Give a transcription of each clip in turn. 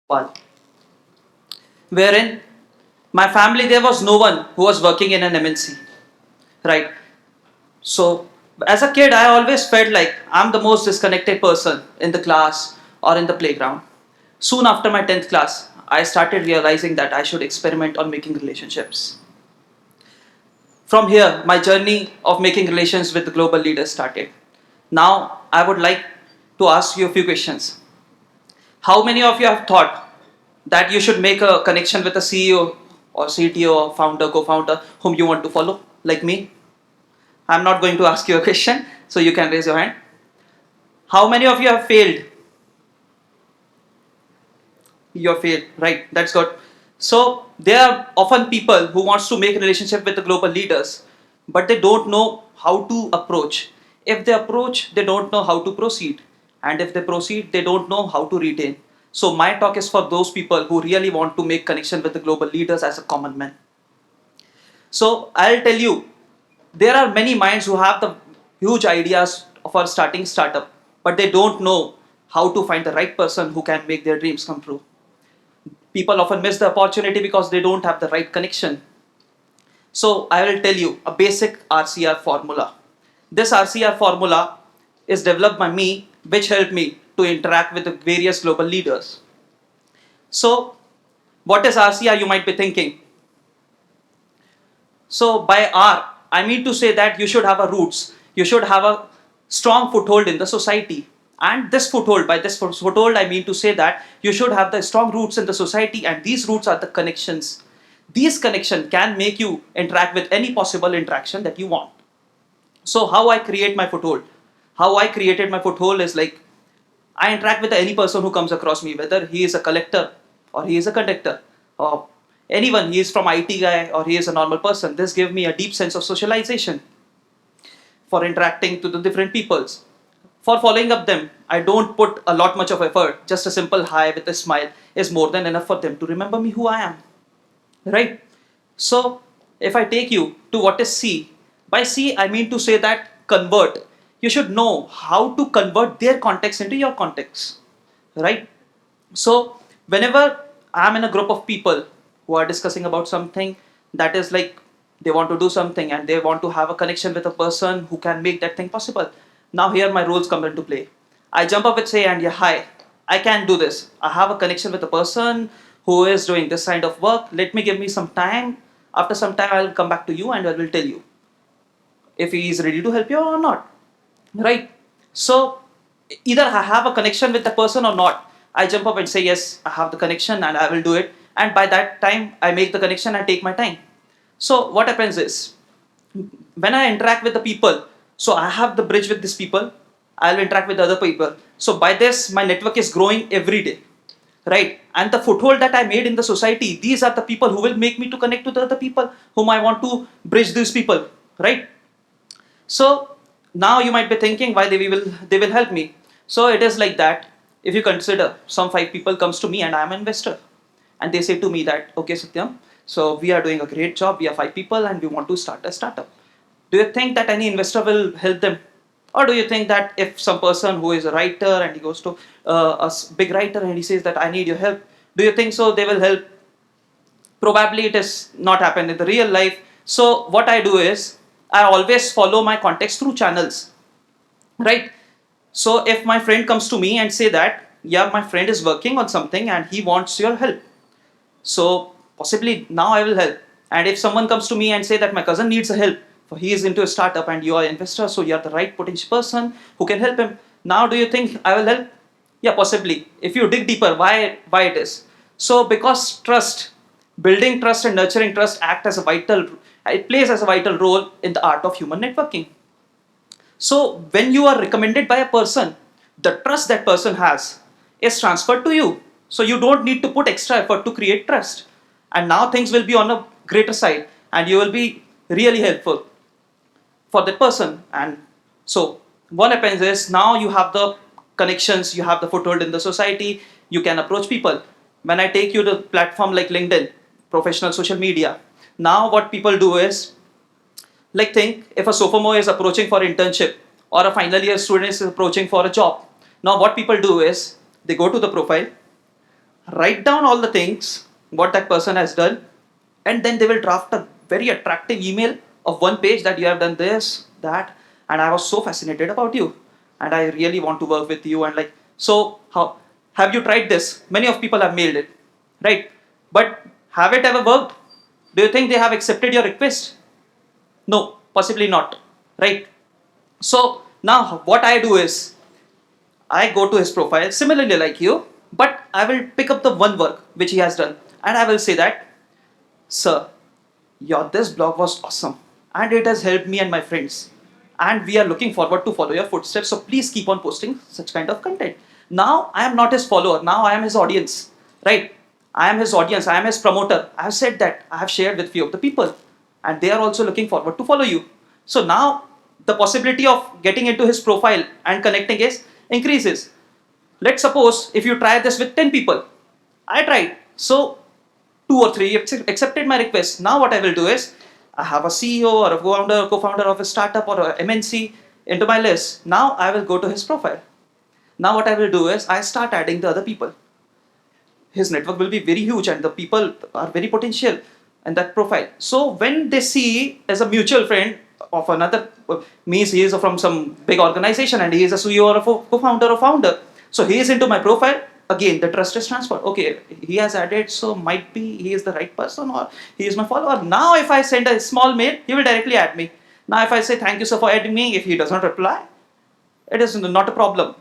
One, wherein my family, there was no one who was working in an MNC, right? So as a kid, I always felt like I'm the most disconnected person in the class or in the playground. Soon after my 10th class, I started realizing that I should experiment on making relationships. From here, my journey of making relations with the global leaders started. Now, I would like to ask you a few questions. How many of you have thought that you should make a connection with a CEO or CTO or founder, co-founder whom you want to follow, like me? I'm not going to ask you a question, so you can raise your hand. How many of you have failed? You have failed, right? That's good. So there are often people who wants to make a relationship with the global leaders, but they don't know how to approach. If they approach, they don't know how to proceed, and if they proceed, they don't know how to retain. So my talk is for those people who really want to make connection with the global leaders as a common man. So I'll tell you, there are many minds who have the huge ideas for starting startup, but they don't know how to find the right person who can make their dreams come true. People often miss the opportunity because they don't have the right connection. So I will tell you a basic RCR formula. This RCR formula is developed by me, which helped me to interact with the various global leaders. So what is RCR, you might be thinking? So by R, I mean to say that you should have a roots. You should have a strong foothold in the society. And this foothold, by this foothold, I mean to say that you should have the strong roots in the society, and these roots are the connections. These connections can make you interact with any possible interaction that you want. So how I create my foothold? How I created my foothold is like I interact with any person who comes across me, whether he is a collector or he is a conductor or anyone, he is from IT guy or he is a normal person. This gives me a deep sense of socialization for interacting to the different peoples. For following up them, I don't put a lot much of effort. Just a simple hi with a smile is more than enough for them to remember me who I am. Right? So if I take you to what is C, by C I mean to say that convert. You should know how to convert their context into your context. Right? So whenever I'm in a group of people who are discussing about something that is like they want to do something and they want to have a connection with a person who can make that thing possible. Now here my roles come into play. I jump up and say, and yeah, hi, I can do this. I have a connection with a person who is doing this kind of work. Let me give me some time. After some time, I'll come back to you and I will tell you if he is ready to help you or not. Right? So either I have a connection with the person or not. I jump up and say, yes, I have the connection and I will do it. And by that time, I make the connection and take my time. So what happens is, when I interact with the people, so I have the bridge with these people, I'll interact with other people. So by this, my network is growing every day, right? And the foothold that I made in the society, these are the people who will make me to connect to the other people whom I want to bridge these people, right? So now you might be thinking why they will help me. So it is like that. If you consider some five people comes to me and I am an investor, and they say to me that okay Satyam, so we are doing a great job. We are five people and we want to start a startup. Do you think that any investor will help them, or do you think that if some person who is a writer and he goes to big writer and he says that I need your help, do you think so they will help? Probably it is not happen in the real life. So what I do is I always follow my context through channels, right? So if my friend comes to me and say that yeah, my friend is working on something and he wants your help, so possibly now I will help. And if someone comes to me and say that my cousin needs a help, for he is into a startup and you are an investor, so you are the right potential person who can help him. Now do you think I will help? Yeah, possibly. If you dig deeper, why it is? So because trust, building trust and nurturing trust act as a vital, it plays as a vital role in the art of human networking. So when you are recommended by a person, the trust that person has is transferred to you. So you don't need to put extra effort to create trust. And now things will be on a greater side and you will be really helpful for that person. And so what happens is now you have the connections, you have the foothold in the society, you can approach people. When I take you to platform like LinkedIn, professional social media, now what people do is, like think if a sophomore is approaching for internship or a final year student is approaching for a job. Now what people do is they go to the profile, write down all the things what that person has done, and then they will draft a very attractive email of one page that you have done this, that, and I was so fascinated about you, and I really want to work with you, and like, so how have you tried this? Many of people have mailed it, right? But have it ever worked? Do you think they have accepted your request? No, possibly not, right? So now what I do is I go to his profile similarly like you, but I will pick up the one work which he has done, and I will say that, sir, your this blog was awesome and it has helped me and my friends, and we are looking forward to follow your footsteps, so please keep on posting such kind of content. Now I am not his follower, now I am his audience, right? I am his audience, I am his promoter. I have said that, I have shared with few of the people, and they are also looking forward to follow you. So now the possibility of getting into his profile and connecting is increases. Let's suppose if you try this with 10 people, I tried, so 2 or 3 accepted my request. Now what I will do is, I have a CEO or a co-founder of a startup or a MNC into my list. Now I will go to his profile. Now what I will do is, I start adding the other people. His network will be very huge and the people are very potential in that profile. So when they see as a mutual friend of another, means he is from some big organization and he is a CEO or a co-founder or founder, so he is into my profile, again the trust is transferred. Okay, he has added, so might be he is the right person or he is my follower. Now if I send a small mail, he will directly add me. Now if I say thank you sir for adding me, if he does not reply, it is not a problem.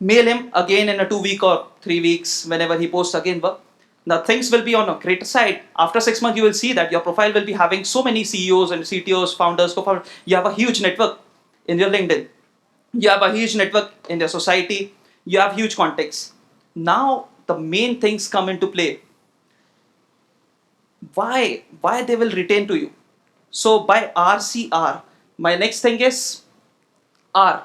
Mail him again in a 2 week or 3 weeks, whenever he posts again work. Now things will be on a greater side. After 6 months, you will see that your profile will be having so many CEOs and CTOs, founders, co-founders. You have a huge network in your LinkedIn. You have a huge network in your society. You have huge contacts. Now the main things come into play. Why they will retain to you? So by RCR, my next thing is R.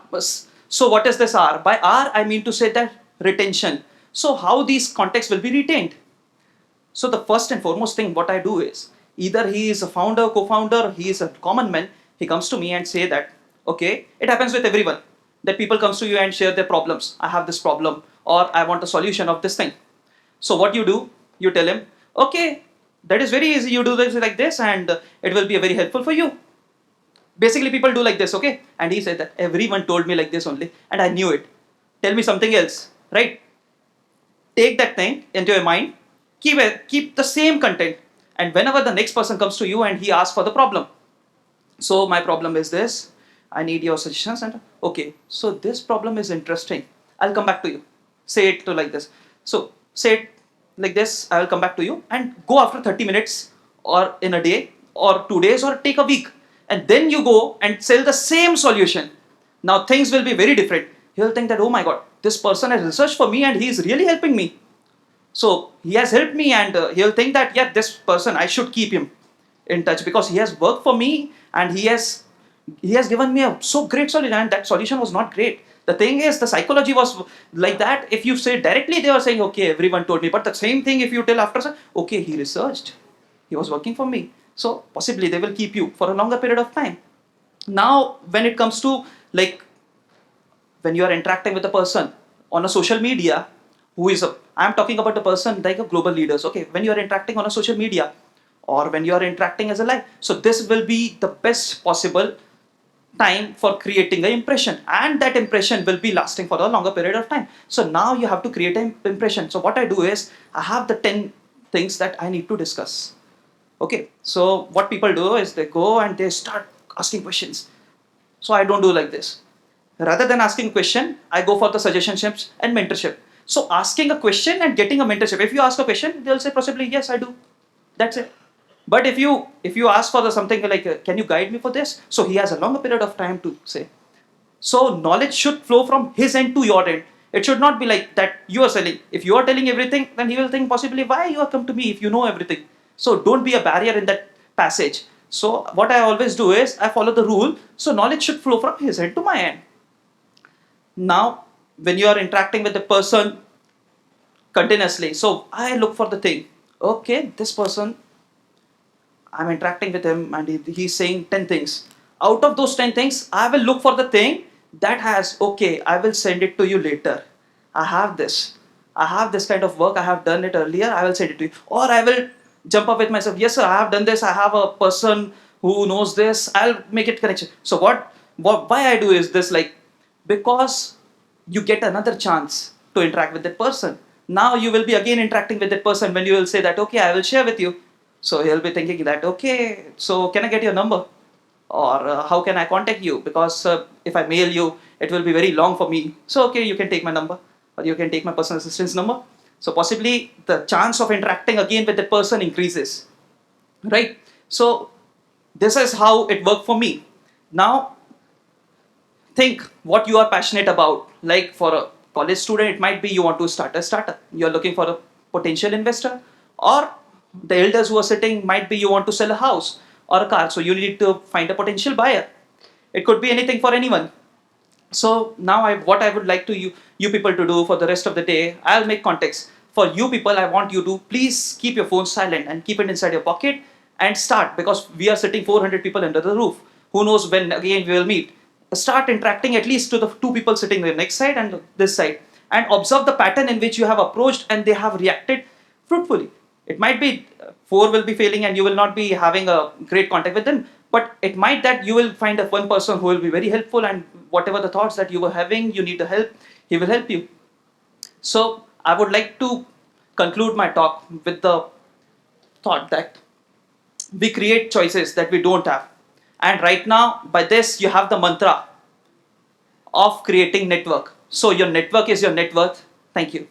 So what is this R? By R, I mean to say that retention. So how these contacts will be retained? So the first and foremost thing what I do is, either he is a founder, co-founder, he is a common man, he comes to me and say that, okay, it happens with everyone, that people comes to you and share their problems. I have this problem, or I want a solution of this thing. So what you do, you tell him, okay, that is very easy, you do this like this and it will be very helpful for you. Basically people do like this, okay? And he said that everyone told me like this only and I knew it. Tell me something else, right? Take that thing into your mind, keep the same content, and whenever the next person comes to you and he asks for the problem, so my problem is this, I need your suggestions, and okay, so this problem is interesting, I'll come back to you. Say it to like this. So say it like this, I will come back to you, and go after 30 minutes or in a day or 2 days or take a week, and then you go and sell the same solution. Now things will be very different. He'll think that, oh my god, this person has researched for me and he is really helping me. So he has helped me, and he'll think that, yeah, this person, I should keep him in touch because he has worked for me and he has given me a so great solution, and that solution was not great. The thing is, the psychology was like that. If you say directly, they were saying, okay, everyone told me. But the same thing, if you tell after, okay, he researched, he was working for me. So possibly they will keep you for a longer period of time. Now, when it comes to like, when you are interacting with a person on a social media, who is a, I'm talking about a person like a global leaders. Okay, when you are interacting on a social media, or when you are interacting as a live, so this will be the best possible time for creating an impression, and that impression will be lasting for a longer period of time. So now you have to create an impression. So what I do is, I have the 10 things that I need to discuss. Okay, so what people do is they go and they start asking questions. So I don't do like this. Rather than asking question, I go for the suggestionship and mentorship. So asking a question and getting a mentorship. If you ask a question, they'll say possibly yes, I do. That's it. But if you ask for the something like can you guide me for this? So he has a longer period of time to say. So knowledge should flow from his end to your end. It should not be like that you are selling. If you are telling everything, then he will think possibly why you have come to me if you know everything. So don't be a barrier in that passage. So what I always do is I follow the rule. So knowledge should flow from his end to my end. Now, when you are interacting with the person continuously, so I look for the thing. Okay, this person, I'm interacting with him and he's saying 10 things. Out of those 10 things, I will look for the thing that has, okay, I will send it to you later. I have this. I have this kind of work, I have done it earlier, I will send it to you. Or I will jump up with myself, yes sir, I have done this, I have a person who knows this, I'll make it connection. So why I do is this, like, because you get another chance to interact with that person. Now you will be again interacting with that person when you will say that, okay, I will share with you. So he'll be thinking that, okay, so can I get your number? Or how can I contact you? Because if I mail you, it will be very long for me. So okay, you can take my number, or you can take my personal assistant's number. So possibly the chance of interacting again with that person increases, right? So this is how it worked for me. Now think what you are passionate about. Like for a college student, it might be you want to start a startup, you're looking for a potential investor. Or the elders who are sitting, might be you want to sell a house or a car, so you need to find a potential buyer. It could be anything for anyone. So now what I would like to you people to do for the rest of the day, I'll make context. For you people, I want you to please keep your phone silent and keep it inside your pocket and start, because we are sitting 400 people under the roof. Who knows when again we will meet. Start interacting at least to the two people sitting the next side and this side, and observe the pattern in which you have approached and they have reacted fruitfully. It might be four will be failing and you will not be having a great contact with them, but it might that you will find a one person who will be very helpful, and whatever the thoughts that you were having, you need to help, he will help you. So I would like to conclude my talk with the thought that we create choices that we don't have. And right now, by this, you have the mantra of creating network. So your network is your net worth. Thank you.